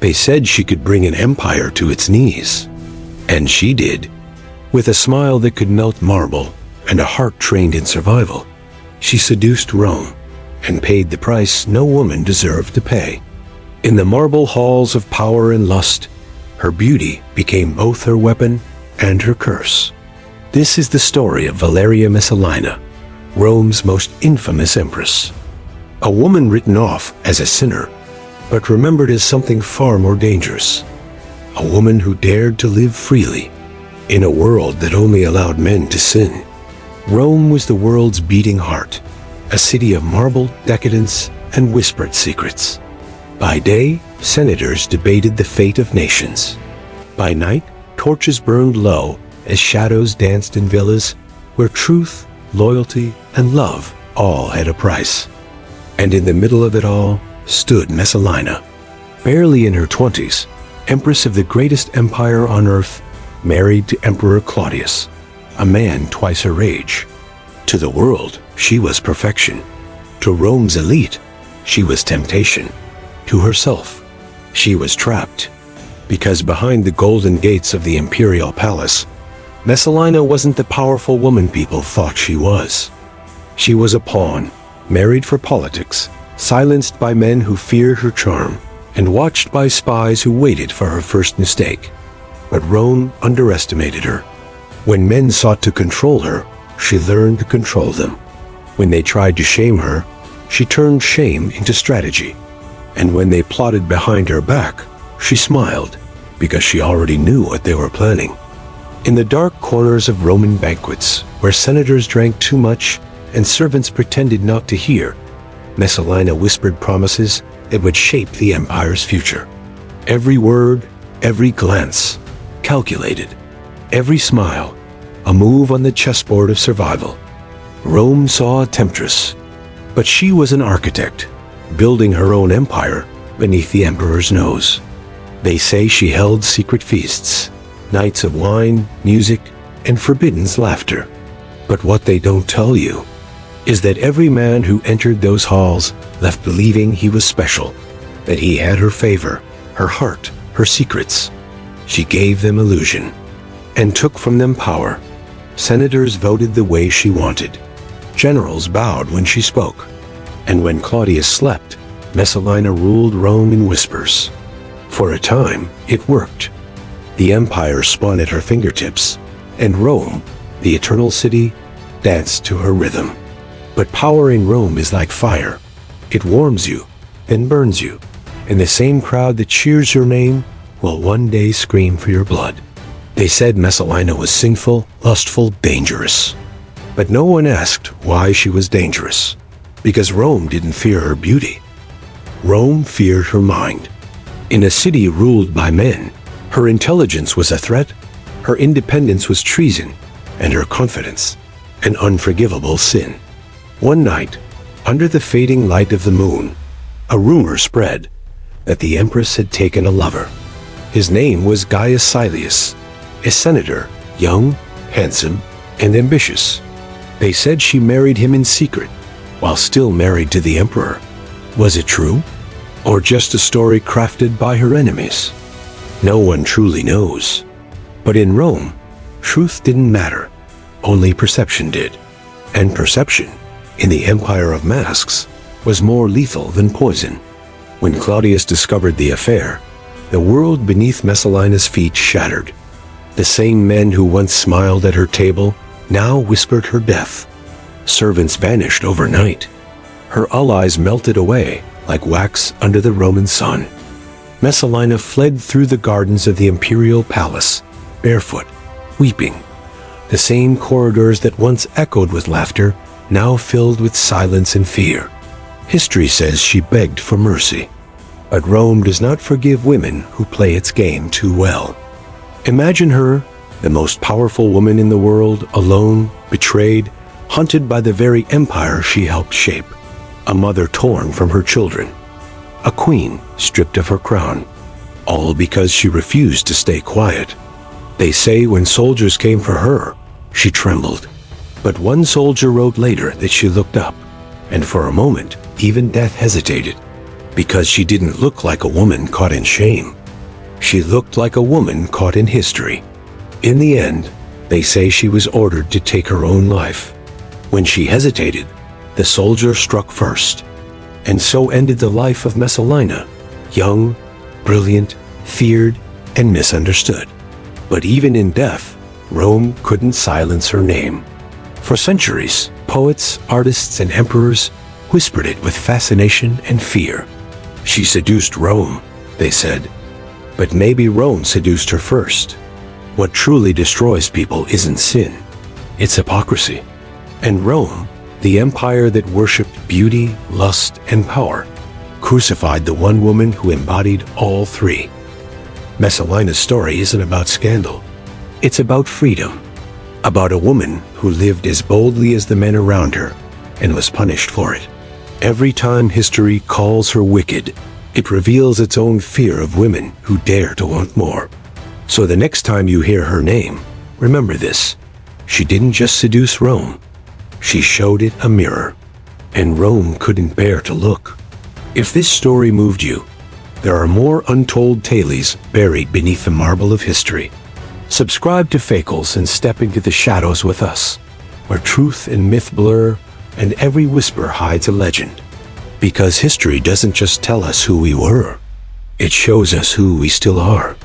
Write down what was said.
They said she could bring an empire to its knees. And she did. With a smile that could melt marble and a heart trained in survival, she seduced Rome and paid the price no woman deserved to pay. In the marble halls of power and lust, her beauty became both her weapon and her curse. This is the story of Valeria Messalina, Rome's most infamous empress. A woman written off as a sinner, but remembered as something far more dangerous. A woman who dared to live freely in a world that only allowed men to sin. Rome was the world's beating heart, a city of marble decadence and whispered secrets. By day, senators debated the fate of nations. By night, torches burned low as shadows danced in villas where truth, loyalty, and love all had a price. And in the middle of it all stood Messalina, barely in her 20s, empress of the greatest empire on earth, married to Emperor Claudius, a man twice her age. To the world, she was perfection. To Rome's elite, she was temptation. To herself, she was trapped. Because behind the golden gates of the imperial palace, Messalina wasn't the powerful woman people thought she was. She was a pawn, married for politics, silenced by men who feared her charm, and watched by spies who waited for her first mistake. But Rome underestimated her. When men sought to control her, she learned to control them. When they tried to shame her, she turned shame into strategy. And when they plotted behind her back, she smiled, because she already knew what they were planning. In the dark corners of Roman banquets, where senators drank too much and servants pretended not to hear, Messalina whispered promises that would shape the empire's future. Every word, every glance, calculated. Every smile, a move on the chessboard of survival. Rome saw a temptress, but she was an architect, building her own empire beneath the emperor's nose. They say she held secret feasts, nights of wine, music, and forbidden laughter. But what they don't tell you is that every man who entered those halls left believing he was special, that he had her favor, her heart, her secrets. She gave them illusion and took from them power. Senators voted the way she wanted. Generals bowed when she spoke. And when Claudius slept, Messalina ruled Rome in whispers. For a time, it worked. The empire spun at her fingertips, and Rome, the eternal city, danced to her rhythm. But power in Rome is like fire. It warms you, then burns you, and the same crowd that cheers your name will one day scream for your blood. They said Messalina was sinful, lustful, dangerous. But no one asked why she was dangerous, because Rome didn't fear her beauty. Rome feared her mind. In a city ruled by men, her intelligence was a threat, her independence was treason, and her confidence an unforgivable sin. One night, under the fading light of the moon, a rumor spread that the empress had taken a lover. His name was Gaius Silius, a senator, young, handsome, and ambitious. They said she married him in secret, while still married to the emperor. Was it true? Or just a story crafted by her enemies? No one truly knows. But in Rome, truth didn't matter. Only perception did. And perception, in the empire of masks, was more lethal than poison. When Claudius discovered the affair, the world beneath Messalina's feet shattered. The same men who once smiled at her table now whispered her death. Servants vanished overnight. Her allies melted away like wax under the Roman sun. Messalina fled through the gardens of the imperial palace, barefoot, weeping. The same corridors that once echoed with laughter now filled with silence and fear. History says she begged for mercy. But Rome does not forgive women who play its game too well. Imagine her, the most powerful woman in the world, alone, betrayed, hunted by the very empire she helped shape. A mother torn from her children. A queen stripped of her crown. All because she refused to stay quiet. They say when soldiers came for her, she trembled. But one soldier wrote later that she looked up, and for a moment, even death hesitated. because she didn't look like a woman caught in shame. She looked like a woman caught in history. In the end, they say she was ordered to take her own life. When she hesitated, the soldier struck first, and so ended the life of Messalina, young, brilliant, feared, and misunderstood. But even in death, Rome couldn't silence her name. For centuries, poets, artists, and emperors whispered it with fascination and fear. She seduced Rome, they said. But maybe Rome seduced her first. What truly destroys people isn't sin, it's hypocrisy. And Rome, the empire that worshipped beauty, lust, and power, crucified the one woman who embodied all three. Messalina's story isn't about scandal. It's about freedom. About a woman who lived as boldly as the men around her and was punished for it. Every time history calls her wicked, it reveals its own fear of women who dare to want more. So the next time you hear her name, remember this. She didn't just seduce Rome. She showed it a mirror, and Rome couldn't bear to look. If this story moved you, there are more untold tales buried beneath the marble of history. Subscribe to Facles and step into the shadows with us, where truth and myth blur and every whisper hides a legend. Because history doesn't just tell us who we were, it shows us who we still are.